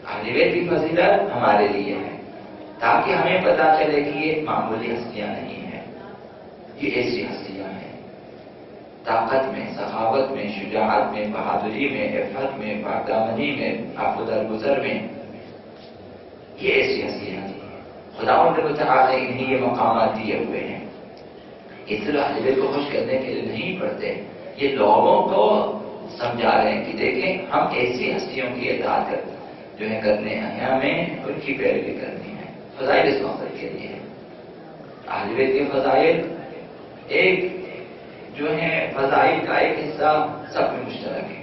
اہل بیت کی فضیلت ہمارے لیے ہے تاکہ ہمیں پتا چلے کہ یہ معمولی ہستیاں نہیں ہیں، یہ ایسی ہستیاں ہیں طاقت میں، سخاوت میں، شجاعت میں، بہادری میں، عفت میں، پاکدامنی میں، عفو درگزر میں، یہ ایسی ہستیاں ہیں۔ خداوند تعالی نے انہیں یہ مقامات دیے ہوئے ہیں۔ اس طرح اہل بیت کو خوش کرنے کے لیے نہیں پڑھتے، یہ لوگوں کو سمجھا رہے ہیں کہ دیکھیں ہم ایسی ہستیوں کی اطاعت کرنے ہیں، ہمیں ان کی پیروی کرنی ہے۔ فضائل اس مقصد کے لیے اہل بیت کے فضائل ایک جو ہے فضائل کا ایک حصہ سب میں مشترک ہے،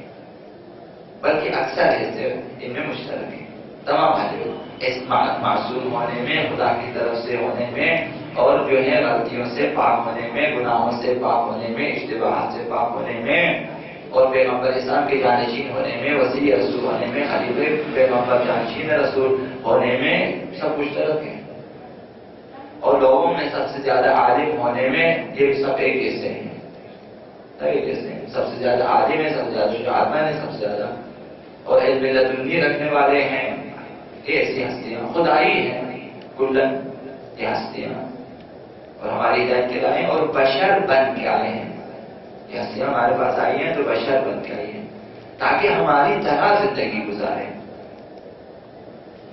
بلکہ اکثر حصے ان میں مشترک ہیں۔ تمام اہل بیت اس معصوم ہونے میں، خدا کی طرف سے ہونے میں، اور جو ہے غلطیوں سے پاک ہونے میں، گناہوں سے پاک ہونے میں، اشتباہات سے پاک ہونے میں، اور پیغمبر اسلام کے جانشین ہونے میں، وسیع رسول ہونے میں، خلیفہ پیغمبر جانشین رسول ہونے میں سب مشترک ہیں۔ اور لوگوں میں سب سے زیادہ عالم ہونے میں یہ سب ایک جیسے ہیں، سب سے زیادہ عالم ہے، سب سے زیادہ شجاعت مند ہے، سب سے زیادہ اور علم لدنی رکھنے والے ہیں۔ یہ ایسی ہستیاں خدائی ہیں کلن، یہ ہستیاں اور ہماری ہدایت کے لائے اور بشر بن کے آئے ہیں۔ یہ ہستیاں ہمارے پاس آئی ہیں تو بشر بن کے آئی ہیں تاکہ ہماری طرح زندگی گزارے۔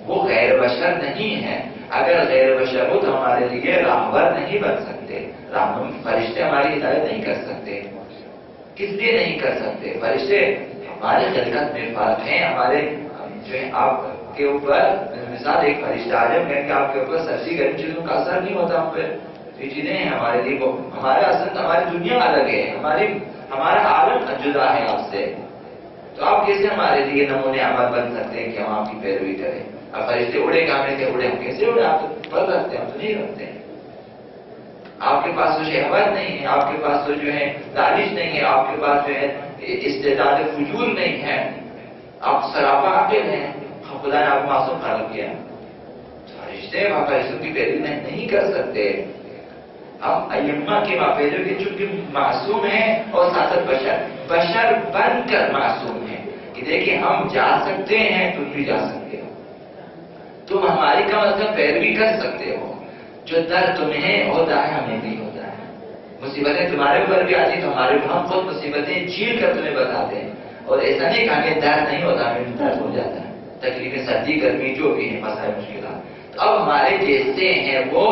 وہ غیر بشر نہیں ہے، اگر غیر بشر ہو تو ہمارے لیے راہبر نہیں بن سکتے، فرشتے ہماری ہدایت نہیں کر سکتے۔ کس لیے نہیں کر سکتے؟ فرشتے ہمارے خلقت میں فرق ہیں، ہمارے جو ہے آپ کے اوپر مثال ایک فرشتہ عالم ہے کہ آپ کے اوپر سرسی گرم چیزوں کا اثر نہیں ہوتا، ہم پہ یہ چیزیں ہیں ہمارے لیے، ہمارا اصل ہماری دنیا الگ ہے، ہمارا عالم جدا ہے آپ سے، تو آپ کیسے ہمارے لیے نمونے عمل بن سکتے ہیں کہ ہم آپ کی پیروی کریں؟ اب فرشتے اڑے گا ہمیں سے اڑے، ہم کیسے اڑے؟ آپ تو پر رکھتے ہیں، ہم تو نہیں رکھتے ہیں۔ آپ کے پاس تو شہوت نہیں ہے، آپ کے پاس تو جو ہے دانش نہیں ہے، آپ کے پاس جو ہے استعداد فجور نہیں ہے، آپ سراپا عاقل ہیں، خدا نے آپ معصوم خلق کیا۔ فرشتے فرشتوں کی پیروی نہیں کر سکتے۔ اب ائمہ کی پیروی کی چونکہ معصوم ہیں اور ساتھ بشر بن کر معصوم ہیں کہ دیکھیں ہم جا سکتے ہیں، تم بھی جا سکتے ہو، تم ہماری کا مطلب پیروی کر سکتے ہو، جو در تمہیں ہوتا ہے ہمیں بھی ہوتا ہے، مصیبتیں تمہارے اوپر بھی آتی تو ہمارے ہم خود مصیبتیں جھیل کر تمہیں بتاتے ہیں، اور ایسا نہیں کہ ہمیں درد نہیں ہوتا، ہمیں بھی درد ہو جاتا ہے، تکلیفیں سردی گرمی جو بھی ہیں مسائل مشکلات۔ تو اب ہمارے جیسے ہیں وہ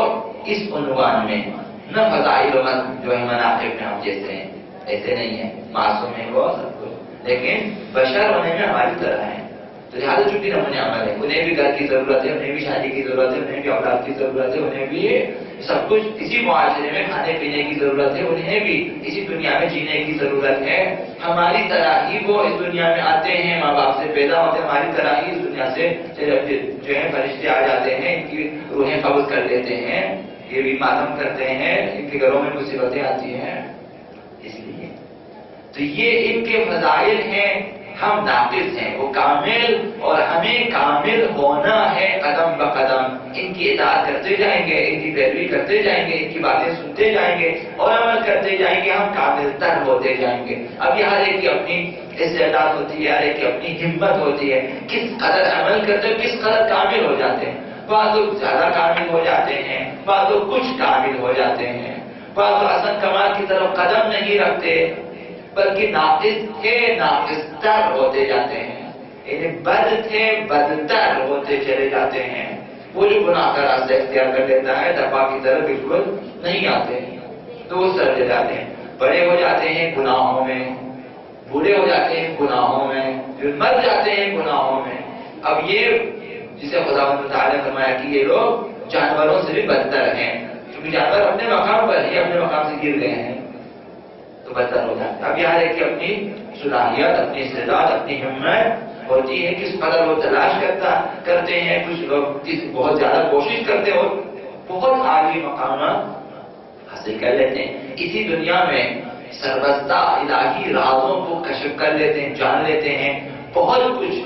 اس عنوان میں نہ فضائل و جو ہے مناقب میں ہم جیسے ہیں ایسے نہیں ہیں، معصوم ہیں وہ سب کچھ، لیکن بشر ہونے میں ہماری طرح ہیں، تو لہٰذا چونکہ نمونے عمل ہے، انہیں بھی گھر کی ضرورت ہے، انہیں بھی شادی کی ضرورت ہے، انہیں بھی اولاد کی ضرورت ہے، انہیں بھی سب کچھ اسی معاشرے میں کھانے پینے کی ضرورت ہے، انہیں بھی اسی دنیا میں جینے کی ضرورت ہے۔ ہماری طرح ہی وہ اس دنیا میں آتے ہیں، ماں باپ سے پیدا ہوتے ہیں، ہماری طرح ہی اس دنیا سے جو ہے فرشتے آ جاتے ہیں، ان کی روحیں قبض کر لیتے ہیں، یہ بھی ماتم کرتے ہیں، ان کے گھروں میں مصیبتیں آتی ہیں، اس لیے تو یہ ان کے فضائل ہیں۔ ہم ناقص ہیں، وہ کامل، اور ہمیں کامل ہونا ہے قدم بقدم، ان کی اطاعت کرتے جائیں گے، ان کی پیروی کرتے جائیں گے، ان کی باتیں سنتے جائیں گے اور عمل کرتے جائیں گے، ہم کامل تر ہوتے جائیں گے۔ اب یہ ہر ایک کی اپنی استعداد ہوتی ہے، ہر ایک کی اپنی ہمت ہوتی ہے، کس قدر عمل کرتے ہیں، کس قدر کامل ہو جاتے ہیں، بعض لوگ زیادہ کامل ہو جاتے ہیں، بعض لوگ کچھ کامل ہو جاتے ہیں، بعض لوگ حسن کمال کی طرف قدم نہیں رکھتے بلکہ ناقص تھے ناقص تر ہوتے جاتے ہیں، یعنی بد تھے بدتر ہوتے چلے جاتے ہیں۔ وہ جو گناہ کا راستہ اختیار کر لیتا ہے تقویٰ کی طرف بالکل نہیں آتے ہیں، تو وہ سرجے جاتے ہیں، بڑے ہو جاتے ہیں گناہوں میں، بوڑھے ہو جاتے ہیں گناہوں میں، مر جاتے ہیں گناہوں میں۔ اب یہ جسے خداوند تعالیٰ نے فرمایا کہ یہ لوگ جانوروں سے بھی بدتر ہیں، کیونکہ جانور اپنے مقام پر ہی اپنے مقام سے گر گئے ہیں تو بدتر ہو جاتا ہے۔ اب یہاں ایک اپنی صلاحیت، اپنی استعداد، اپنی ہمت ہوتی ہے، کس قدر وہ تلاش کرتے ہیں، کچھ لوگ بہت زیادہ کوشش کرتے اور بہت اعلیٰ مقامات حاصل کر لیتے ہیں، اسی دنیا میں سربستہ الہی رازوں کو کشف کر لیتے ہیں، جان لیتے ہیں، بہت کچھ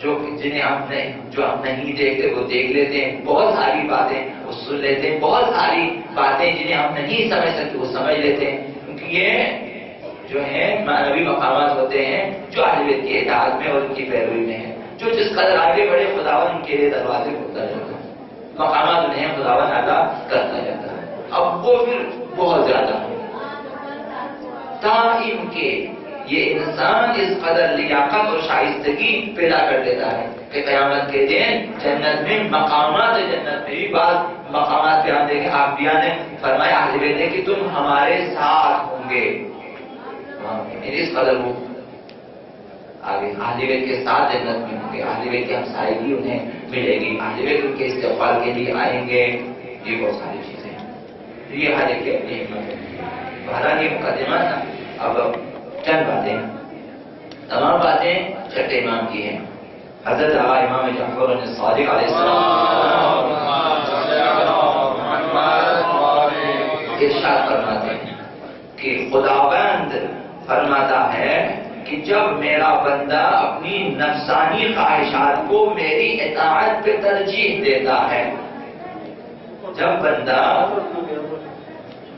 جو ہم نہیں دیکھتے وہ دیکھ لیتے ہیں، بہت ساری باتیں وہ سن لیتے ہیں، بہت ساری باتیں جنہیں ہم نہیں سمجھ سکتے وہ سمجھ لیتے ہیں، کیونکہ یہ جو ہیں معنوی مقامات ہوتے ہیں جو اہل بیت کی اطاعت میں اور ان کی پیروی میں ہیں۔ جو جس قدر آگے بڑھے خداوند ان کے لیے دروازے کھولتا جاتا ہے، مقامات انہیں خداوند ادا کرتا جاتا ہے. اب وہ پھر بہت زیادہ تاہم کہ یہ انسان اس قدر لیاقت اور شائستگی پیدا کر دیتا ہے کہ قیامت کے دن جنت میں مقامات جنت میں بھی بعض مقامات بیان دیں گے. آپ بیان نے فرمایا اہل بیت نے کہ تم ہمارے ساتھ ہوں گے. اس قدر وہ آگے اہل بیت کے ساتھ جنت میں ہوں گے، اہل بیت کی ہمسائیگی انہیں ملے گی، اہل بیت ان کے استقبال کے لیے آئیں گے. یہ بہت ساری چیزیں ہیں، یہ ہر ایک کی اپنی ہمت ہے. بہرحال یہ مقدمہ تھا. اب چند باتیں، تمام باتیں چھٹے امام کی ہیں. حضرت آقا امام جعفر صادق علیہ السلام ارشاد فرماتے ہیں کہ خداوند فرماتا ہے کہ جب میرا بندہ اپنی نفسانی خواہشات کو میری اطاعت پہ ترجیح دیتا ہے، جب بندہ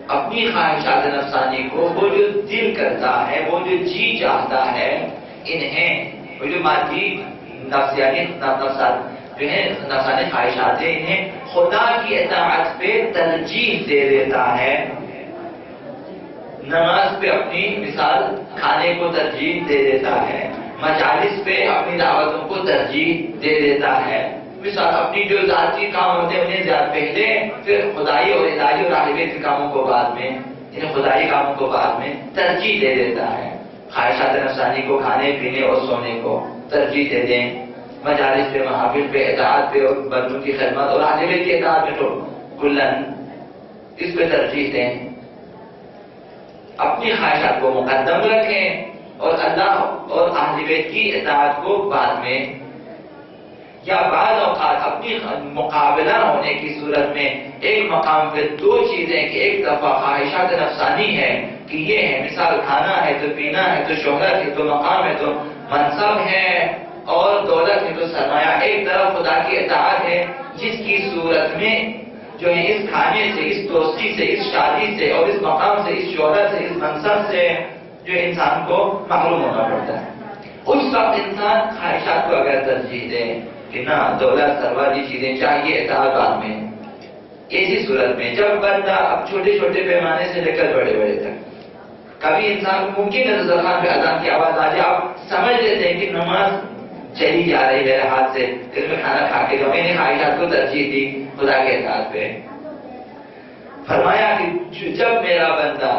اپنی خواہشات نفسانی کو، وہ جو دل کرتا ہے، وہ جو جی چاہتا ہے، انہیں وہ جو مادی نفسانی جو ہے نفسانی خواہشات ہیں، انہیں خدا کی اطاعت پہ ترجیح دے دیتا ہے. نماز پہ اپنی مثال کھانے کو ترجیح دے دیتا ہے، مجالس پہ اپنی دعوتوں کو ترجیح دے دیتا ہے. مثال اپنی جو ذاتی کام ہوتے ہیں انہیں زیادہ پہلے، پھر خدائی اور الہی اور اہل بیت کے کاموں کو بعد میں، انہیں خدائی کاموں کو بعد میں ترجیح دے دیتا ہے. خواہشات نفسانی کو کھانے پینے اور سونے کو ترجیح دے دیں، مجالس پہ محافل پہ اطاعت پہ اور بندوں کی خدمت اور اہل بیت کی اطاعت پہ تو کلن اس پہ ترجیح دیں. اپنی خواہشات کو مقدم رکھیں اور اللہ اور اہل بیت کی اطاعت کو بعد میں. یا بعض اوقات اپنی مقابلہ ہونے کی صورت میں ایک مقام پہ دو چیزیں کہ ایک دفعہ خواہشات نفسانی ہے کہ یہ ہے، مثال کھانا ہے تو پینا ہے تو شہرت ہے تو مقام ہے تو منصب ہے اور دولت ہے تو سرمایہ. ایک طرف خدا کی اطاعت ہے جس کی صورت میں جو ہے اس کھانے سے، اس دوستی سے، اس شادی سے اور اس مقام سے، اس شہرت سے، اس منصب سے جو انسان کو محروم ہونا پڑتا ہے. اس وقت انسان خواہشات کو اگر ترجیح دے کہ نہ دولت سرواجی چیزیں چاہیے، اطاعت بعد میں، ایسی صورت میں جب بندہ اب چھوٹے چھوٹے پیمانے سے لے کر بڑے بڑے تک، کبھی انسان ممکن ہے دسترخوان پہ اذان کی آواز آ جائے، آپ سمجھ لیتے ہیں کہ نماز چلی جا رہی ہے ہاتھ سے، پھر میں کھانا کھا کے میں نے خواہشات کو ترجیح دی خدا کے اطاعت پہ. فرمایا کہ جب میرا بندہ،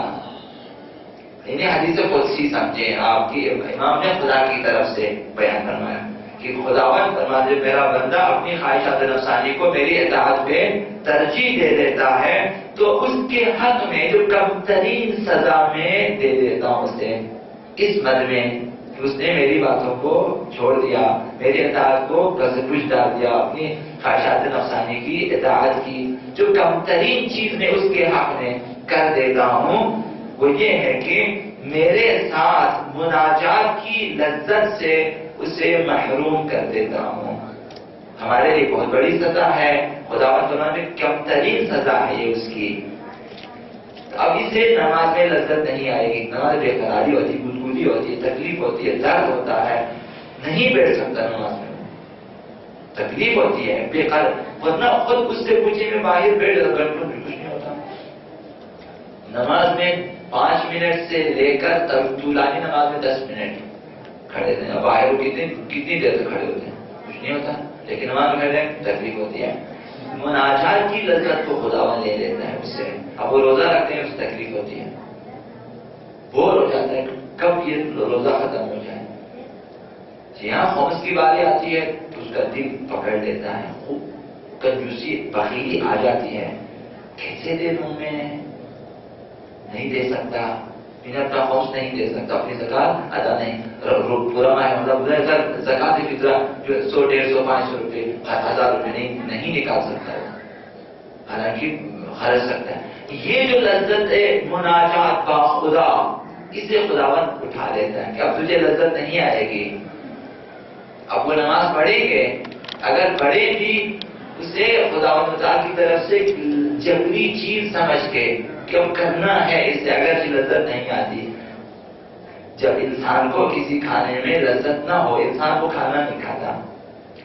انہیں حدیث قدسی سمجھیں آپ کی، امام نے خدا کی طرف سے بیان فرمایا کہ خداوند فرماتے میرا بندہ اپنی خواہشات نفسانی کو میری اطاعت پہ ترجیح دے دیتا ہے تو اس کے حق میں جو کم ترین سزا میں دے دیتا ہوں اسے، اس مد میں کہ اس نے میری باتوں کو چھوڑ دیا، میری اطاعت کو کچھ ڈال دیا، اپنی خواہشات نفسانی کی اطاعت کی، جو کم ترین چیز میں اس کے حق میں کر دیتا ہوں وہ یہ ہے کہ میرے ساتھ مناجات کی لذت سے اسے محروم کر دیتا ہوں. ہمارے لیے بہت بڑی سزا ہے، خداوند نے کم ترین سزا ہے یہ اس کی. اب اسے نماز میں لذت نہیں آئے گی، نماز بے قراری ہوتی، گدگدی ہوتی ہے، تکلیف ہوتی ہے، درد ہوتا ہے، نہیں بیٹھ سکتا نماز میں، تکلیف ہوتی ہے، بے قرار. ورنہ خود اس سے پوچھے میں باہر بیٹھ کر کچھ نہیں ہوتا. نماز میں 5 منٹ سے لے کر طولانی نماز میں 10 منٹ کھڑے تھے، باہر کتنی دیر سے کھڑے ہوتے ہیں، کچھ نہیں ہوتا، لیکن نماز میں کھڑے تکلیف ہوتی ہے. مناجات کی لذت کو خداوند لے لیتا ہے اس سے. اب وہ روزہ رکھتے ہیں اس سے تکلیف ہوتی ہے، بور ہو جاتا ہے کب یہ روزہ ختم ہو جائے. جی ہاں، خمس کی باری آتی ہے تو اس کا دل پکڑ لیتا ہے، خوب کنجوسی بخیلی آ جاتی ہے، کیسے دے دوں میں، نہیں دے سکتا، میں اپنا خمس نہیں دے سکتا، اپنی زکات ادا نہیں، پورا مطلب زکات فطرہ جو 100 150 500 روپے 1000 روپے نہیں نکال سکتا ہے، حالانکہ خرچ سکتا ہے. یہ جو لذت ہے مناجات با خدا، اسے خداوند اٹھا لیتا ہے کہ اب تجھے لذت نہیں آئے گی. اب وہ نماز پڑھیں گے، اگر پڑھے بھی اسے خداوند تعالیٰ کی طرف سے جبری چیز سمجھ کے کہ اب کرنا ہے، اس سے اگر لذت نہیں آتی. جب انسان کو کسی کھانے میں لذت نہ ہو، انسان کو کھانا نہیں کھاتا.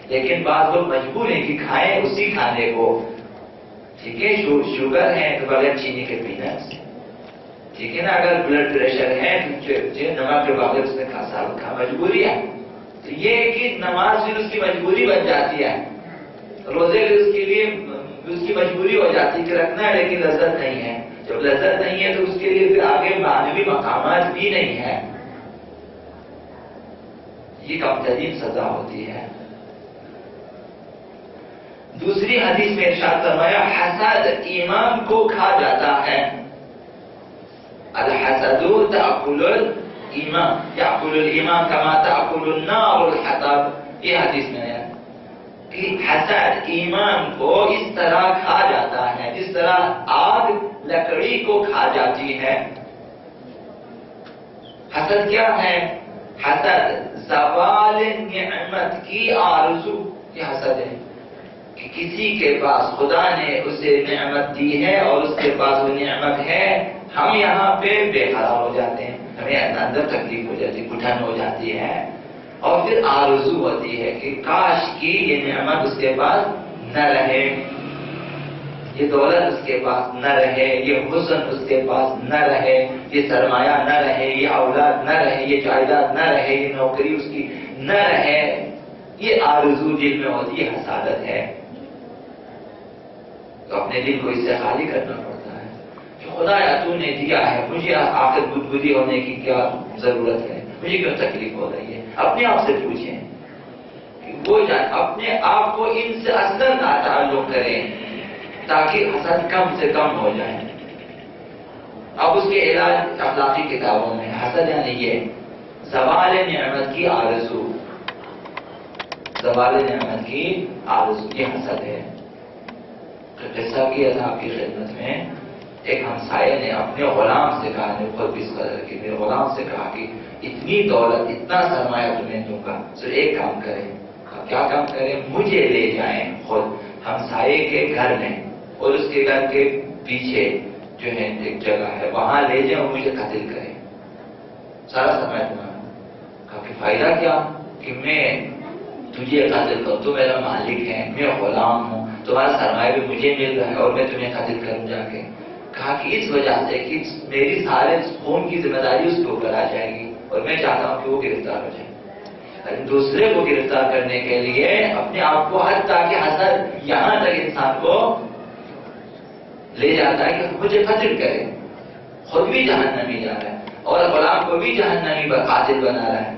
لیکن بعض لوگ مجبور ہیں کہ کھائیں اسی کھانے کو. ٹھیک ہے, شوگر ہے تو بغیر چینی کے پینا ہے اسے. ٹھیک ہے نا, اگر بلڈ پریشر ہے تو نمک کے بغیر اس نے کھا مجبوری ہے. تو یہ ہے کہ نماز پھر اس کی مجبوری بن جاتی ہے, روزے بھی اس کے لیے اس کی مجبوری ہو جاتی ہے کہ رکھنا ہے, لیکن لذت نہیں ہے. جب لذت نہیں ہے تو اس کے لیے پھر آگے معنوی مقامات بھی نہیں ہے. یہ کم ترین سزا ہوتی ہے. دوسری حدیث میں ارشاد فرمایا حسد ایمان کو کھا جاتا ہے. الحسد تأکل الایمان یأکل الایمان کما تأکل النار الحطب. یہ حدیث میں ہے کہ حسد ایمان کو اس طرح کھا جاتا ہے جس طرح آگ لکڑی کو کھا جاتی ہے. حسد کیا ہے؟ حسد زوال نعمت کی آرزو. یہ حسد ہے کہ کسی کے پاس خدا نے اسے نعمت دی ہے اور اس کے پاس وہ نعمت ہے, ہم یہاں پہ بے قرار ہو جاتے ہیں, ہمیں اندر تکلیف ہو جاتی ہے, گھٹن ہو جاتی ہے, اور پھر آرزو ہوتی ہے کہ کاش کی یہ نعمت اس کے پاس نہ رہے, یہ دولت اس کے پاس نہ رہے, یہ حسن اس کے پاس نہ رہے, یہ سرمایہ نہ رہے, یہ اولاد نہ رہے, یہ جائیداد نہ رہے, یہ نوکری اس کی نہ رہے. یہ آرزو دل میں ہوتی ہے, حسادت ہے. تو اپنے دل کو اس سے خالی کرنا پڑتا ہے کہ خدایا تو نے دیا ہے, مجھے آخر بدبودی ہونے کی کیا ضرورت ہے, مجھے کیوں تکلیف ہو رہی ہے. اپنے آپ سے پوچھیں کہ وہ اپنے آپ کو ان سے اصلاً تعلق کریں تاکہ حسد کم سے کم ہو جائے. اب اس کے علاج اخلاقی کتابوں میں حسد یعنی یہ زوال نعمت کی آرزو, زوال نعمت کی آرزو, یہ حسد ہے. قصہ کیا تھا آپ کی خدمت میں, ایک ہمسائے نے اپنے غلام سے کہا, نے خود بھی اس قدر کی, میرے غلام سے کہا کہ اتنی دولت اتنا سرمایہ تمہیں دوں گا, صرف ایک کام کرے. کیا کام کرے؟ مجھے لے جائیں خود ہمسائے کے گھر میں, اور اس کے گھر کے پیچھے جو ہے ایک جگہ ہے, وہاں لے جائیں اور مجھے قتل کریں, سارا سرمایہ تمہارا. کہا کہ فائدہ کیا کہ میں تجھے قتل کروں, تو میرا مالک ہے, میں غلام ہوں, تمہارا سرمایہ بھی مجھے مل رہا ہے اور میں تمہیں قتل کروں جا کے. کہا کہ اس وجہ سے کہ میری سارے خون کی ذمہ داری اس کے اوپر آ جائے گی, اور میں چاہتا ہوں کہ وہ گرفتار ہو جائے. دوسرے کو گرفتار کرنے کے لیے اپنے آپ کو حتیٰ کہ حسد یہاں تک انسان کو لے جاتا ہے کہ مجھے قتل کرے, خود بھی جہنمی جا رہا ہے اور غلام کو بھی جہنمی قاتل بنا رہا ہے.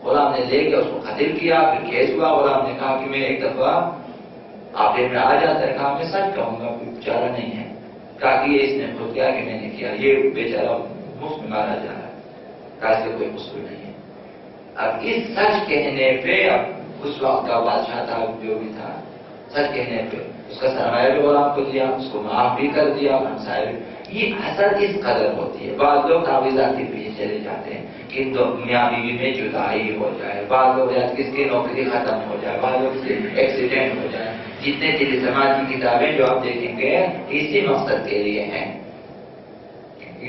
غلام نے لے کے اس کو قتل کیا, پھر کیس ہوا. غلام نے کہا کہ میں ایک دفعہ آپ میں آ جاتا ہے, کہا میں سچ کہوں گا, کوئی بیچارہ نہیں ہے. کہا کہ یہ اس نے خود کیا کہ میں نے کیا, یہ بیچارہ مفت میں مارا جا رہا ہے, کہا اس سے کوئی قصور نہیں ہے. اب اس سچ کہنے پہ, اب اس وقت کا بادشاہ تھا جو بھی تھا, سچ کہنے پہ اس کا سرمایہ بھی غلام کو دیا, اس کو معاف بھی کر دیا, ہمسائے بھی. یہ حسد اس قدر ہوتی ہے. بعض لوگ تعویذات کے پیچھے چلے جاتے ہیں کہ میاں بیوی میں جدائی ہو جائے, بعض لوگ کس کی نوکری ختم ہو جائے, بعض لوگ سے ایکسیڈنٹ ہو جائے. جتنے سماج کی کتابیں جو آپ دیکھیں گے اسی مقصد کے لیے ہیں.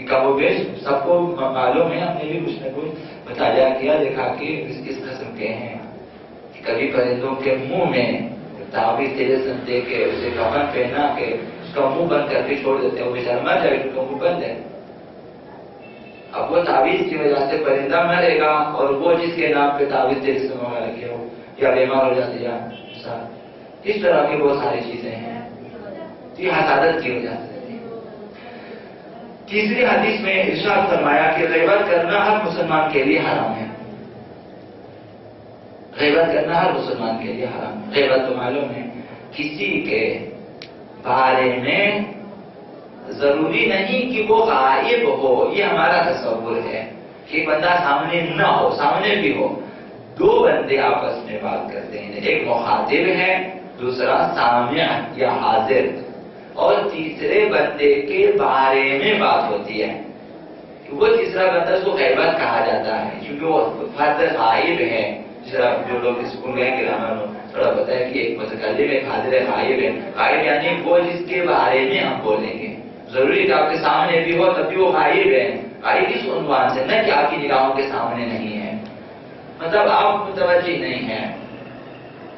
کم و بیش سب کو معلوم ہے, ہم نے بھی کچھ نہ کچھ مطالعہ کیا, دیکھا کہ اس قسم کے ہیں. کبھی پرندوں کے منہ میں تعویذ طلسم دے کے اسے کفن پہنا کے اس کا منہ بند کر کے چھوڑ دیتے ہیں, وہ بیچارہ مر جائے, اس کا منہ بند ہے. اب وہ تعویذ کی وجہ سے پرندہ مرے گا, اور وہ جس کے نام پہ تعویذ طلسم وغیرہ کیا ہو یا بیمار ہو جاتے یا اس طرح کی بہت ساری چیزیں ہیں. یہ حسادت کی وجہ سے. تیسری حدیث میں ارشاد فرمایا کہ غیبت کرنا ہر مسلمان کے لیے حرام ہے. غیبت کرنا ہر مسلمان کے لیے حرام ہے. غیبت تو معلوم ہے کسی کے بارے میں ضروری نہیں کہ وہ غائب ہو, یہ ہمارا تصور ہے کہ بندہ سامنے نہ ہو, سامنے بھی ہو. دو بندے آپس میں بات کرتے ہیں, ایک مخاطب ہے, دوسرا سامع یا حاضر, اور تیسرے بندے کے بارے میں بات ہوتی ہے. وہ تیسرا بندہ اس کو غیبت کہا جاتا ہے کیونکہ وہ فرد غائب ہے. جو لوگ اسکول گئے گرامر تھوڑا پتا ہے کہ ایک متکلم ایک حاضر ہے, غائب ہے. غائب یعنی وہ جس کے بارے میں ہم بولیں گے, ضروری کہ آپ کے سامنے بھی ہو تب بھی وہ غائب ہے. غائب اس عنوان سے نہ کہ آپ کی نگاہوں کے سامنے نہیں ہے, مطلب آپ متوجہ نہیں ہیں,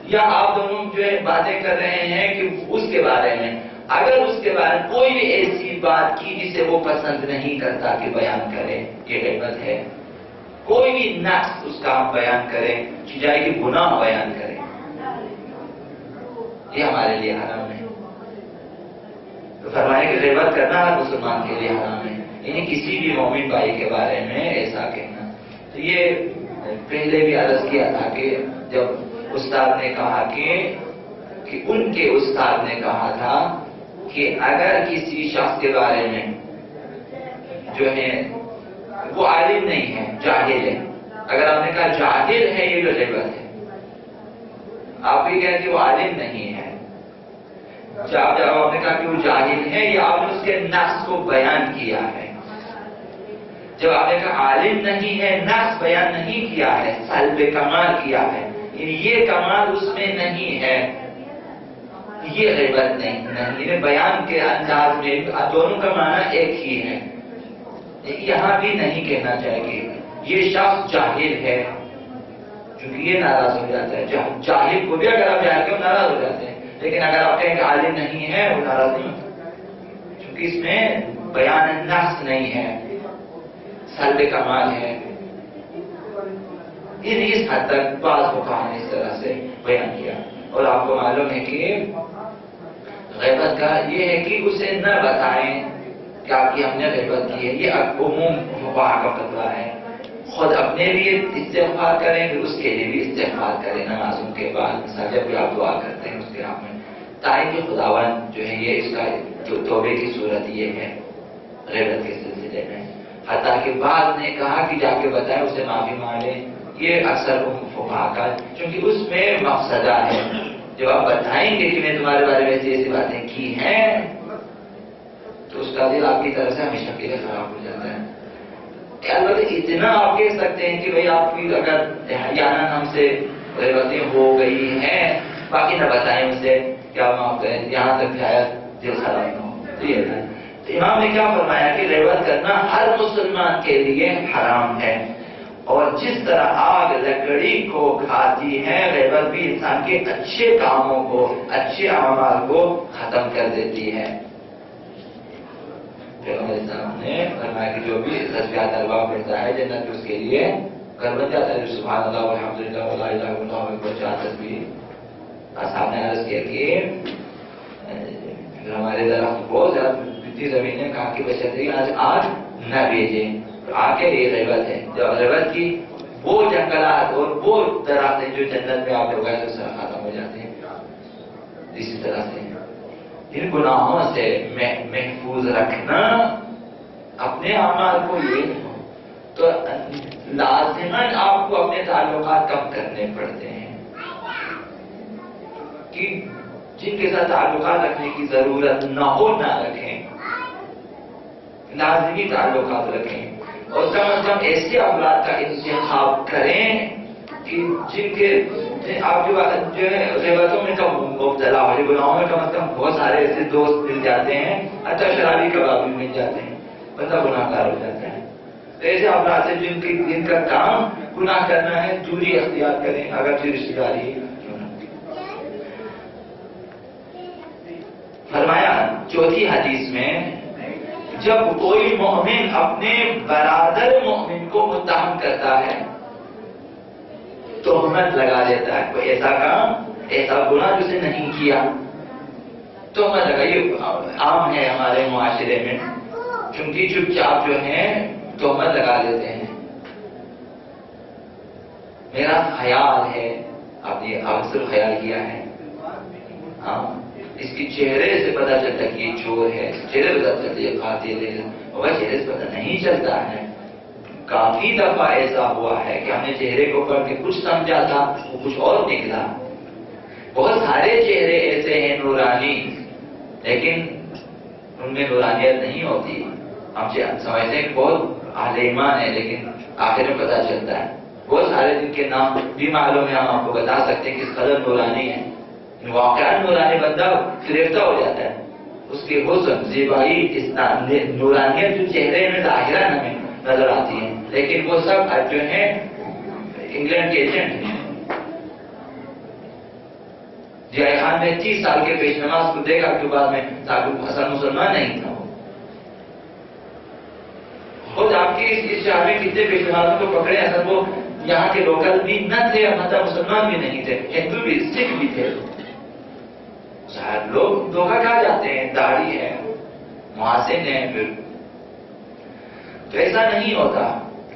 یا آپ دونوں جو ہے باتیں کر رہے ہیں کہ اس کے بارے میں، اگر اس کے بارے میں کوئی بھی ایسی بات کی جسے وہ پسند نہیں کرتا کہ بیان کرے، یہ غیبت ہے۔ کوئی بھی نقص اس کا ہم بیان کریں، چیزیں کہ گناہ بیان کریں، یہ ہمارے لیے حرام ہے۔ تو فرمائے کہ غیبت کرنا ہر مسلمان کے لیے حرام ہے، یعنی کسی بھی مومن بھائی کے بارے میں ایسا کہنا۔ تو یہ پہلے بھی عرض کیا تھا کہ جب استاد نے کہا کہ ان کے استاد نے کہا تھا کہ اگر کسی شخص کے بارے میں جو ہے وہ عالم نہیں ہے، جاہل ہے، اگر آپ نے کہا جاہل ہے، یہ جو غیبت ہے، آپ بھی کہیں کہ وہ عالم نہیں ہے، جب آپ نے کہا کہ وہ جاہل ہے یا آپ نے اس کے نقص کو بیان کیا ہے، جب آپ نے کہا عالم نہیں ہے، نقص بیان نہیں کیا ہے، سلب کمال کیا ہے، یہ کمال اس میں نہیں ہے، یہ غیبت نہیں، بیان کے انداز میں دونوں کا معنی ایک ہی ہے۔ یہاں بھی نہیں کہنا چاہیے یہ شخص جاہل ہے، کیونکہ یہ ناراض ہو جاتا ہے، جاہل کو بھی اگر آپ جاہل کے ناراض ہو جاتے ہیں، لیکن اگر آپ کہیں کہ عالم نہیں ہے وہ ناراض نہیں ہوتا، کیونکہ اس میں بیان نقص نہیں ہے، سلب کمال ہے۔ اس حد تک بعض فقہاء نے اس طرح سے بیان کیا۔ اور آپ کو معلوم ہے کہ غیبت کا یہ ہے کہ اسے نہ بتائیں کہ آپ کی ہم نے غیبت کی ہے، یہ عموم فقہاء کا فتویٰ ہے۔ خود اپنے لیے استغفار کریں، پھر اس کے لیے بھی استغفار کریں نمازوں کے بعد، جب بھی آپ دعا کرتے ہیں اس کے حق میں، تاکہ خداوند جو ہے یہ اس کا جو توبے کی صورت یہ ہے غیبت کے سلسلے میں، حتیٰ کہ بعض نے کہا کہ جا کے بتائیں اسے معافی مانگے، یہ اکثر فقہاء کا، کیونکہ اس میں مقصدہ ہے، جب آپ بتائیں گے کہ میں تمہارے بارے میں ایسی باتیں کی ہیں تو اس کا دل آپ کی طرف سے ہمیشہ کے لیے خراب ہو جاتا ہے۔ البتہ اتنا آپ کہہ سکتے ہیں کہ بھئی آپ کی اگر احیاناً ہم سے غیبتیں ہو گئی ہیں، باقی نہ بتائیں اسے، کیا معاف کریں، یہاں تک شاید دل خراب نہ ہو۔ تو یہ ہے امام نے کیا فرمایا کہ غیبت کرنا ہر مسلمان کے لیے حرام ہے، اور جس طرح آگ لکڑی کو کھاتی ہے، غیبت بھی انسان کے اچھے کاموں کو، اچھے اعمال کو ختم کر دیتی ہے۔ پیغمبر اسلام نے فرمایا کہ جو بھی تسبیحات اربعہ پڑھتا ہے جنت اس کے لیے گھر بن جاتا ہے۔ سبحان اللہ والحمدللہ ولا الہ الا اللہ اکبر، 4 تسبیح۔ اصحاب نے عرض کیا کہ ہمارے درخت بہت زیادہ اتنی زمین نے کہا کہ بچہ آج نہ بھیجیں، آگ کے لیے غیبت ہے۔ جب غیبت کی وہ جنگلات اور وہ درخت جو جنت میں آپ لوگ گئے تو سر ختم ہو جاتے ہیں۔ اسی طرح سے ان گناہوں سے محفوظ رکھنا اپنے اعمال کو، یہ تو لازماً آپ کو اپنے تعلقات کم کرنے پڑتے ہیں کہ جن کے ساتھ تعلقات رکھنے کی ضرورت نہ ہو نہ رکھیں، لازمی تعلقات رکھیں، اور کم از کم ایسے افراد کا انتخاب کریں کہ جن کے آپ جو ہے غیبتوں میں کم مبتلا ہو، گناہوں میں کم از کم بہت سارے ایسے دوست مل جاتے ہیں، اچھا شرابی کباب بھی مل جاتے ہیں، بندہ گناہ گار ہو جاتا ہے۔ تو ایسے افراد سے جن کا کام گناہ کرنا ہے دوری اختیار کریں، اگر رشتہ داری کیوں نہ۔ فرمایا چوتھی حدیث میں جب کوئی مومن اپنے برادر مومن کو متہم کرتا ہے، تہمت لگا دیتا ہے، کوئی ایسا کام، ایسا گناہ جسے نہیں کیا، تہمت لگا، یہ عام ہے ہمارے معاشرے میں، چونکہ چپ چاپ جو ہیں تہمت لگا دیتے ہیں۔ میرا خیال ہے، آپ نے اکثر خیال کیا ہے، ہاں اس کی چہرے سے پتہ چلتا کہ یہ چور ہے، چہرے پتہ چلتا یہ قاتل ہے، اور چہرے سے پتہ نہیں چلتا ہے۔ کافی دفعہ ایسا ہوا ہے کہ ہم نے چہرے کو پڑھ کے کچھ سمجھا تھا، وہ کچھ اور نکلا۔ بہت سارے چہرے ایسے ہیں نورانی، لیکن ان میں نورانیت نہیں ہوتی۔ ہم سمجھتے ہیں کہ بہت اہل ایمان ہے، لیکن آخر میں پتہ چلتا ہے بہت سارے جن کے نام بھی معلوم ہے، ہم آپ کو بتا سکتے ہیں کس قدر نورانی ہے۔ واقعہ نورانی بندہ فریفتہ ہو جاتا ہے، اس کی حسن، زیبائی، نورانیت جو چہرے میں ظاہرہ ہمیں نظر آتی ہے، لیکن وہ سب جو ہیں انگلینڈ کے ایجنٹ ہیں۔ ضیاء خان نے 30 سال کے پیش نماز کو دیکھا کہ بعد میں اصل مسلمان نہیں تھا. خود آپ کے اس شہر میں کتنے پیش نمازوں کو پکڑے، اصل وہ یہاں کے لوکل بھی نہ تھے، مطلب مسلمان بھی نہیں تھے، ہندو بھی، سکھ بھی تھے. لوگ دھوکہ کھا جاتے ہیں، داڑھی ہے، محاسن ہے، پھر تو ایسا نہیں ہوتا.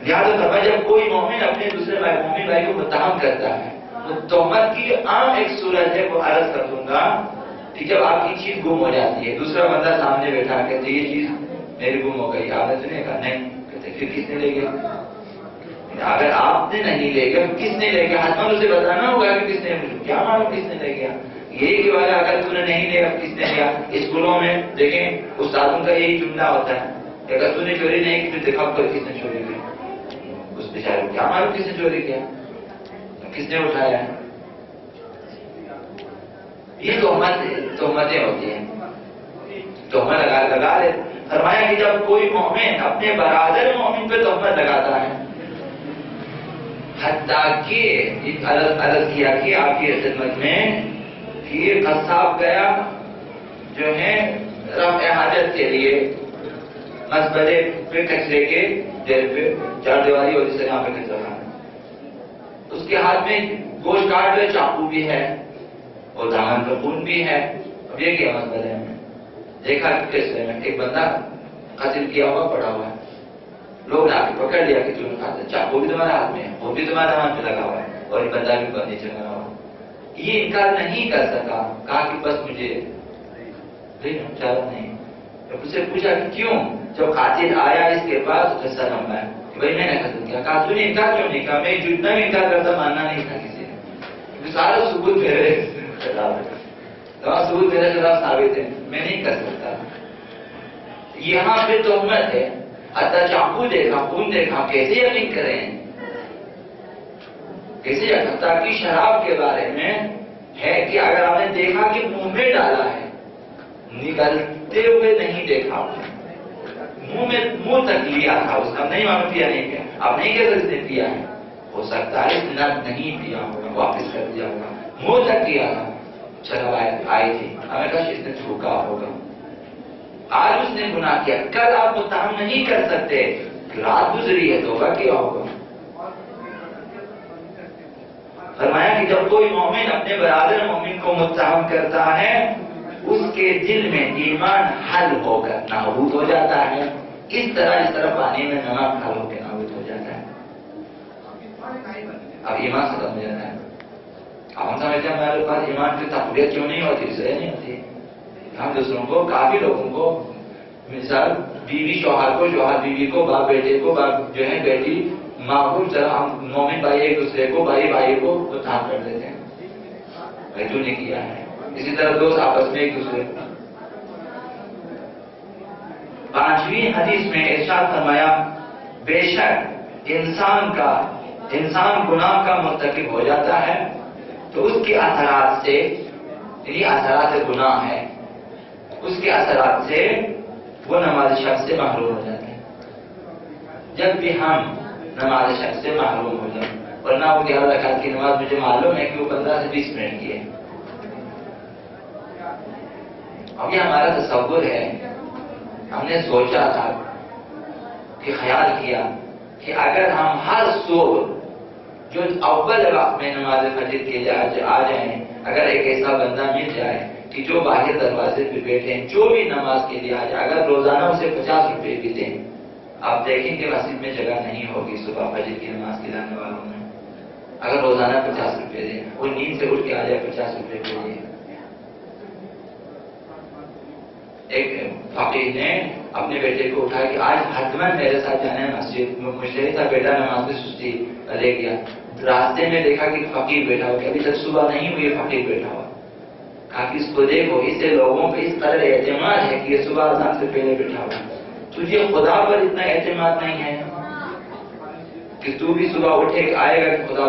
لہٰذا فرمایا جب کوئی مومن اپنے دوسرے مومن بھائی کو متہم کرتا ہے، تو تہمت کی عام ایک صورت ہے، وہ عرض کر دوں گا کہ جب آپ کی چیز گم ہو جاتی ہے، دوسرا بندہ سامنے بیٹھا کہتے یہ چیز میری گم ہو گئی، آپ نے سنے کہا نہیں، کہتے پھر کس نے لے گیا؟ اگر آپ نے نہیں لے گیا کس نے لے گیا؟ حتماً اسے بتانا ہوگا کہ کس نے، کیا معلوم کس نے لے گیا. یہی کہ والا اگر تم نے نہیں لیا کس نے لیا؟ اسکولوں میں دیکھیں استادوں کا یہی جملہ ہوتا ہے، اگر تم نے چوری نہیں کی پھر دکھاؤ کر کس نے چوری کی. اس بیچارے کو کیا معلوم کس نے چوری کیا، کس نے اٹھایا ہے. یہ تہمتیں ہوتی ہیں، تہمت لگا لے. فرمایا کہ جب کوئی مومن اپنے برادر مومن پہ تہمت لگاتا ہے، حتیٰ کہ عرض کیا کہ آپ کی خدمت میں کہ قصاب گیا جو ہے رفع حاجت کے لیے مسبرے پہ کچرے کے دیر پہ چار دیواری اور جسے یہاں پہ کچرا کھانا، اس کے ہاتھ میں گوشت کاٹ رہے چاقو بھی ہے اور دامن پہ خون بھی ہے. اب یہ کیا مسبرے میں دیکھا کچرے میں ایک بندہ قتل کیا ہوا پڑا ہوا ہے، لوگ نے آ کے پکڑ لیا کہ تم نے کھاتا، چاقو بھی تمہارے ہاتھ میں ہے، وہ بھی تمہارے ہاتھ پہ لگا ہوا ہے اور یہ بندہ بھی بندی چل رہا ہوا. یہ انکار نہیں کر سکا، کہا کہ بس مجھے چارہ نہیں. اس سے پوچھا کہ کیوں؟ جب قاتل آیا اس کے پاس تو قصہ لمبا ہے کہ بھائی میں نے قتل کیا. کہا تو نے انکار کیوں نہیں کہا؟ میں جتنا بھی انکار کرتا ماننا نہیں تھا کسی نے، سارا ثبوت میرے خلاف ہے، تمام ثبوت میرے خلاف ثابت ہے، میں نہیں کر سکتا. یہاں پہ تہمت ہے، حتیٰ چاقو دیکھا، خون دیکھا، کیسے یقین کریں؟ کیسے یقین؟ تاکہ شراب کے بارے میں ہے کہ اگر آپ نے دیکھا کہ منہ میں ڈالا ہے، نکلتے ہوئے نہیں دیکھا، منہ تک لیا تھا اس کا، نہیں معلوم پیا نہیں پیا، آپ نہیں کہہ سکتے پیا ہے، ہو سکتا ہے نہیں پیا ہوگا، واپس کر دیا ہوگا، منہ تک کیا تھا. شراب آئی تھی، ہمیں کہا اس نے چھوکا ہوگا، آج اس نے گناہ کیا. کل آپ متہم نہیں کر سکتے، رات گزری ہے توبہ کیا ہوگا. فرمایا کہ جب کوئی مومن اپنے برادر مومن کو متہم کرتا ہے، اس کے دل میں ایمان حل ہو کر نابود ہو جاتا ہے، اس طرح پانی میں نمک حل ہو کے نابود ہو جاتا ہے. اب ایمان ختم ہو جاتا ہے. اب ہم سمجھتے ہیں ہمارے پاس ایمان کی تقویت کیوں نہیں ہوتی، اس لیے نہیں ہوتی. ہم دوسروں کو، کافی لوگوں کو، مثال بیوی شوہر کو، شوہر بیوی کو، باپ بیٹے کو، باپ جو ہے بیٹی ماں کو، ہم مومن بھائی ایک دوسرے کو، بھائی بھائی کو متہم کر دیتے ہیں، بھائی تو نے کیا ہے. اسی طرح دوست آپس میں ایک دوسرے. 5ویں حدیث میں ارشاد فرمایا بے شک انسان گناہ کا مرتکب ہو جاتا ہے تو اس کے اثرات سے، یعنی اثرات گناہ ہے، اس کے اثرات سے وہ نماز شب سے محروم ہو جاتے ہیں. جب بھی ہم نماز شب سے محروم ہو جائیں، ورنہ وہ 11 رکعت کی نماز مجھے معلوم ہے کہ وہ 15 سے 20 منٹ کی ہے. اب یہ ہمارا تصور ہے، ہم نے سوچا تھا کہ خیال کیا کہ اگر ہم ہر صبح جو اول وقت میں نماز فجر کے لیے آ جائیں، اگر ایک ایسا بندہ مل جائے کہ جو باہر دروازے پہ بیٹھے ہیں، جو بھی نماز کے لیے آ جائے، اگر روزانہ اسے 50 روپے بھی دیں، آپ دیکھیں کہ مسجد میں جگہ نہیں ہوگی صبح فجر کی نماز کے لانے والوں میں. اگر روزانہ 50 روپے دیں، وہ نیند سے اٹھ کے آ جائے 50 روپے کے لیے. ایک فقیر نے اپنے بیٹے کو اٹھایا کہ آج حتماً میرے ساتھ جانا ہے مسجد. مشتری تھا بیٹا، نماز میں سستی لے گیا. راستے میں دیکھا کہ فقیر بیٹھا ہوا، کہ ابھی تک صبح نہیں ہوئی، فقیر بیٹھا ہوا. کہا کہ اس کو دیکھو، اس سے لوگوں پہ اس طرح اعتماد ہے کہ یہ صبح اذان سے پہلے بیٹھا ہوا. تجھے خدا پر اتنا اعتماد نہیں ہے کہ تو بھی صبح اٹھے آئے گا کہ خدا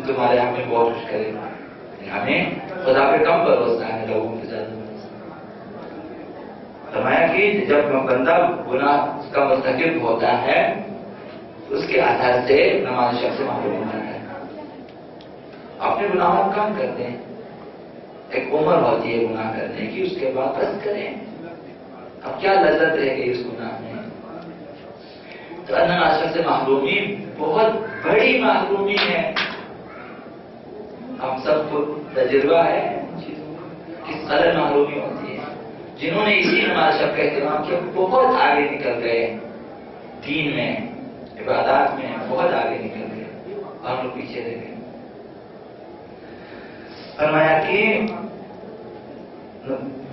تمہارے حق میں بہت کچھ کرے گا. ہمیں خدا پہ کم بھروسہ ہے، لوگوں کے زیادہ. فرمایا کہ جب بندہ گناہ کا مرتکب ہوتا ہے تو اس کے اثر سے نماز شب سے محروم ہوتا ہے. اپنے گناہوں کم کرتے ہیں. ایک عمر ہوتی ہے گناہ کرنے کی، اس کے بعد بس کریں، اب کیا لذت رہ گئی اس گناہ میں؟ تو اللہ عاشق سے محرومی بہت بڑی محرومی ہے. ہم سب کو تجربہ ہے کس قدر محرومی ہوتی ہے. جنہوں نے اسی نماز شب کا اہتمام کیا بہت آگے نکل گئے، دین میں عبادات میں بہت آگے نکل گئے، اور ہم لوگ پیچھے رہ گئے. فرمایا کہ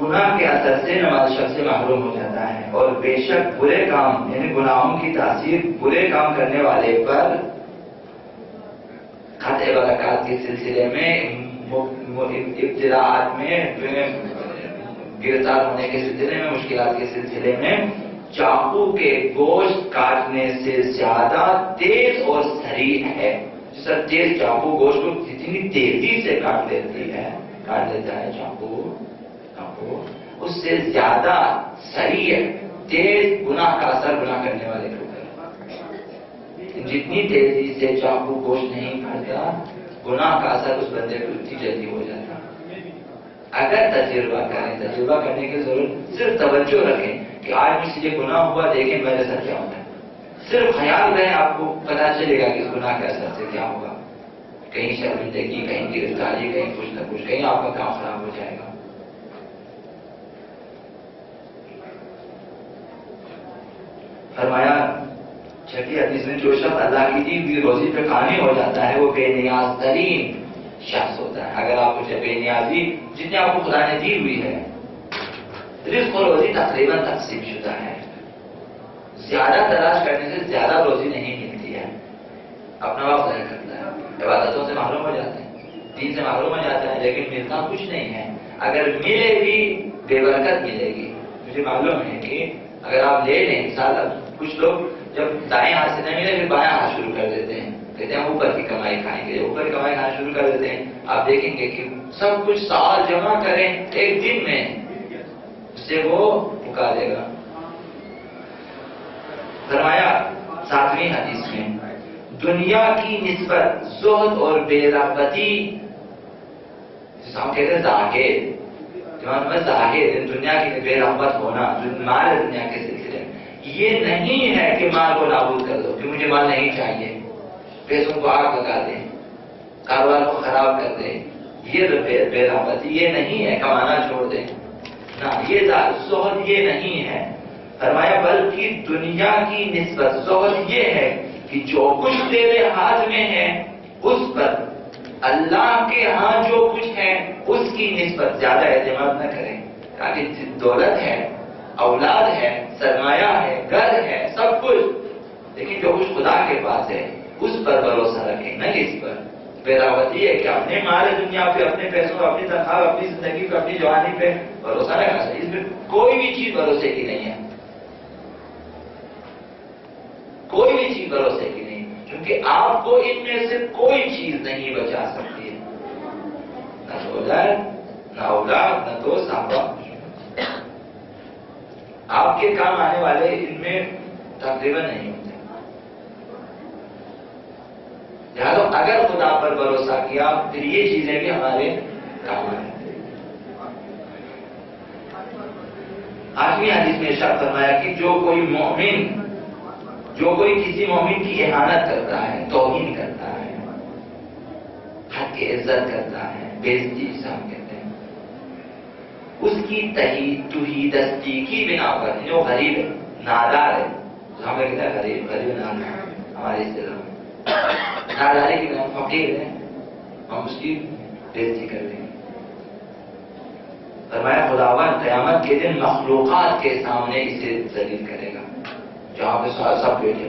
گناہ کے اثر سے نماز شب سے محروم ہو جاتا ہے، اور بے شک برے کام یعنی گناہوں کی تاثیر برے کام کرنے والے پر قطع برکات کے سلسلے میں، ابتلاءات میں، گرفتار ہونے کے سلسلے میں، مشکلات کے سلسلے میں چاقو کے گوشت کاٹنے سے زیادہ تیز اور سریع ہے. جس طرح تیز چاقو گوشت کو جتنی تیزی سے کاٹ لیتا ہے چاقو، اس سے زیادہ سریع تیز گناہ کا اثر گناہ کرنے والے کے اوپر. جتنی تیزی سے چاقو گوشت نہیں کاٹتا، گناہ کا اثر اس بندے کو اتنی جلدی ہو جاتا. اگر تجربہ کریں، تجربہ کرنے کی ضرورت، صرف توجہ رکھیں کہ آج مجھ سے یہ گناہ ہوا، دیکھیں میرے ساتھ کیا ہوتا ہے. صرف خیال رہے، آپ کو پتا چلے گا کہ اس گناہ کے اثر سے کیا ہوگا. کہیں شرمندگی، کہیں گرفتاری، کہیں کچھ نہ کچھ، کہیں آپ کا کام خراب ہو جائے گا. فرمایا چھٹی حدیث میں جو شخص اللہ کی دی ہوئی روزی پہ قانی ہو جاتا ہے وہ بے نیاز ترین شخص ہوتا ہے. اگر آپ کو بے نیازی جتنی آپ کو خدا نے دی ہوئی ہے، رزق و روزی تقریباً تقسیم شدہ ہے. زیادہ تلاش کرنے سے زیادہ روزی نہیں ملتی ہے. اپنا وقت ضائع کرتا ہے، عبادتوں سے محروم ہو جاتے ہیں، دین سے محروم ہو جاتا ہے، لیکن ملتا کچھ نہیں ہے. اگر ملے بھی بے برکت ملے گی. مجھے معلوم ہے کہ اگر آپ لے لیں مثال، کچھ لوگ جب دائیں ہاتھ سے نہیں ملے پھر بائیں ہاتھ شروع کر دیتے ہیں، کہتے ہیں اوپر کی کمائی کھائیں گے، اوپر کی کمائی کھانا شروع کر دیتے ہیں. آپ دیکھیں گے کہ سب کچھ سال جمع کریں ایک دن میں اس سے وہ پکا دے گا. فرمایا 7ویں حدیث میں دنیا کی نسبت زہد اور بے رغبتی، جسے ہم کہتے ہیں زاہد، زاہد دنیا کی بے رغبت ہونا، مال دنیا کے سلسلے میں، یہ نہیں ہے کہ مال کو نابود کر دو، کہ مجھے مال نہیں چاہیے، پیسوں کو آگ لگا دیں، کاروبار کو خراب کر دیں. یہ بے رغبتی یہ نہیں ہے، کمانا چھوڑ دیں، نہ یہ زہد یہ نہیں ہے. فرمایا بلکہ دنیا کی نسبت زہد یہ ہے کہ جو کچھ تیرے ہاتھ میں ہے اس پر اللہ کے ہاں جو کچھ ہے اس کی نسبت زیادہ اعتماد نہ کریں. تاکہ دولت ہے، اولاد ہے، سرمایہ ہے، گھر ہے، سب کچھ، لیکن جو کچھ خدا کے پاس ہے اس پر بھروسہ رکھیں، نہ اس پر. بے رغبتی ہے کہ اپنے مال دنیا پہ، اپنے پیسوں، اپنی تنخواہ، اپنی زندگی پہ، اپنی جوانی پہ بھروسہ رکھنا چاہیے. اس میں کوئی بھی چیز بھروسے کی نہیں ہے، کوئی بھی چیز بھروسے کی نہیں، کیونکہ آپ کو ان میں سے کوئی چیز نہیں بچا سکتی ہے. نہ دولت، نہ اولاد، نہ دوست، آپ کے کام آنے والے ان میں تقریباً نہیں ہوتے. لہٰذا اگر خدا پر بھروسہ کیا پھر یہ چیزیں بھی ہمارے کام آئیں. 8ویں حدیث میں ارشاد فرمایا کہ جو کوئی کسی مومن کی اہانت کرتا ہے، توہین کرتا ہے، حق کی عزت کرتا ہے، بےعزتی جسے ہم کہتے ہیں، اس کی توحید دستی کی بنا پر، جو غریب ہے، نادار ہے، ہم کہتے ہیں غریب نادار ہماری اصطلاح میں، ناداری کی بنا فقیر ہے، ہم اس کی بےعزتی کر دیں گے. فرمایا خداوند قیامت کے دن مخلوقات کے سامنے اسے ذلیل کرے گا، جہاں پہ سب بیٹھے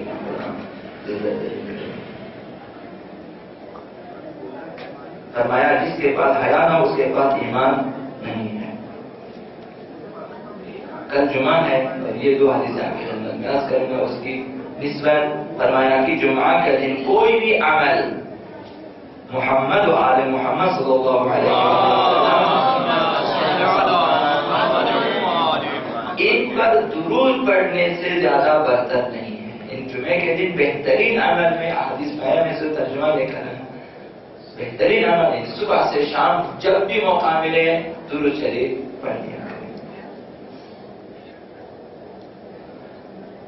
فرمایا جس کے پاس حیا نہ اس کے پاس ایمان نہیں ہے. کل جمعہ ہے اور یہ 2 حدیثیں آپ کی خدمت میں عرض کروں گا اس کی نسبت. فرمایا کہ جمعہ کا دن کوئی بھی عمل محمد و آل محمد صلی اللہ علیہ وسلم ان پر درود پڑھنے سے زیادہ برتر نہیں ہے. ان جمعے کے دن بہترین عمل میں حدیث پایا میں سے ترجمہ لے کر بہترین عمل ہے صبح سے شام جب بھی موقع ملے درود شریف پڑھ لیا کریں.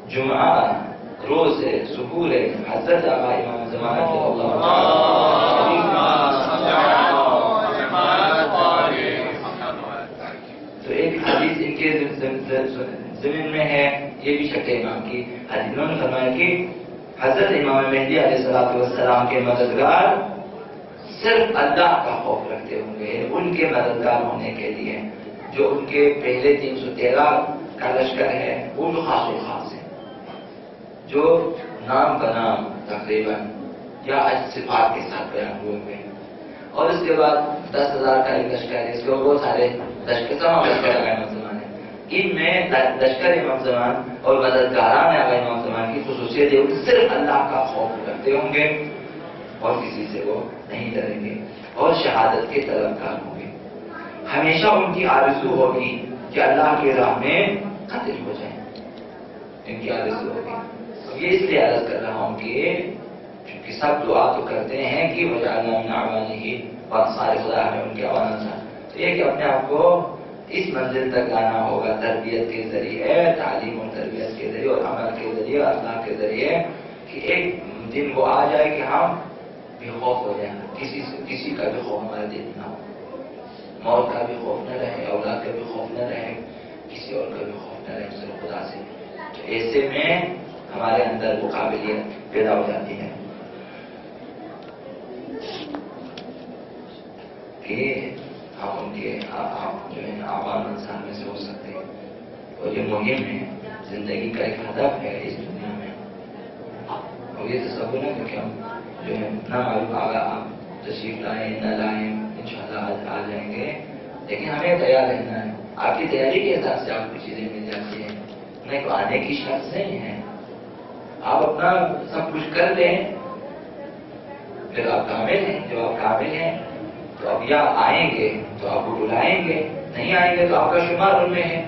جمعہ روز ہے، سحور ہے، حضرت آقا امام زمانہ صلی اللہ علیہ وسلم. تو ایک حدیث ان کے زمین میں ہے، یہ بھی شک امام کی حدیث. انہوں نے فرمایا کہ حضرت امام مہدی علیہ السلام کے مددگار صرف اللہ کا خوف رکھتے ہوں گے ان کے مددگار ہونے کے لیے. جو ان کے پہلے 313 کا لشکر ہے وہ جو خاص الخاص ہے، جو نام بنام تقریباً یا صفات کے ساتھ بیان ہوئے ہیں. اور اس کے بعد 10,000 کا ایک لشکر ہے، اس کے بہت سارے لشکر تمام لشکر امام زمان ہیں. ان میں لشکر امام زمان اور مددگاران امام زمان کی خصوصیت ہے صرف اللہ کا خوف رکھتے ہوں گے اور کسی سے وہ نہیں ڈریں گے اور شہادت کے طلبگار ہوں گے. ہمیشہ ان کی آرزو ہوگی کہ اللہ کی راہ میں قتل ہو جائیں، ان کی آرزو ہوگی. یہ اس لیے عرض کر رہا ہوں کہ چونکہ سب دعا تو کرتے ہیں کہ وجعلنا من اعوانہ، وانصار خدا ہمیں ان کے عوان تھا. تو یہ کہ اپنے آپ کو اس منزل تک لانا ہوگا تربیت کے ذریعے، تعلیم اور تربیت کے ذریعے اور عمل کے ذریعے اور اخلاق کے ذریعے، کہ ایک دن وہ آ جائے کہ ہم بے خوف ہو جائیں، کسی کا بھی خوف ہمارے دل نہ ہو، موت کا بھی خوف نہ رہے، اولاد کا بھی خوف نہ رہے، کسی اور کا بھی خوف نہ رہے صرف خدا سے. تو ایسے میں ہمارے اندر وہ قابلیت پیدا ہو جاتی ہے کہ ہم ان کے جو ہے عوام انسان میں سے ہو سکتے ہیں. اور یہ مہم ہے، زندگی کا ایک ہدف ہے اس دنیا میں. اور یہ تصور ہے کہ ہم جو ہے نہ معلوم آگا آپ تشریف لائیں نہ لائیں، انشاءاللہ آ جائیں گے، لیکن ہمیں تیار رہنا ہے. آپ کی تیاری کے حساب سے آپ کو چیزیں مل جاتی ہیں، نہیں تو آنے کی شرط نہیں ہے. آپ اپنا سب کچھ کر لیں پھر آپ کامل ہیں. جو آپ کامل ہیں تو اب یا آئیں گے تو آپ کو بلائیں گے، نہیں آئیں گے تو آپ کا شمار ان میں ہے.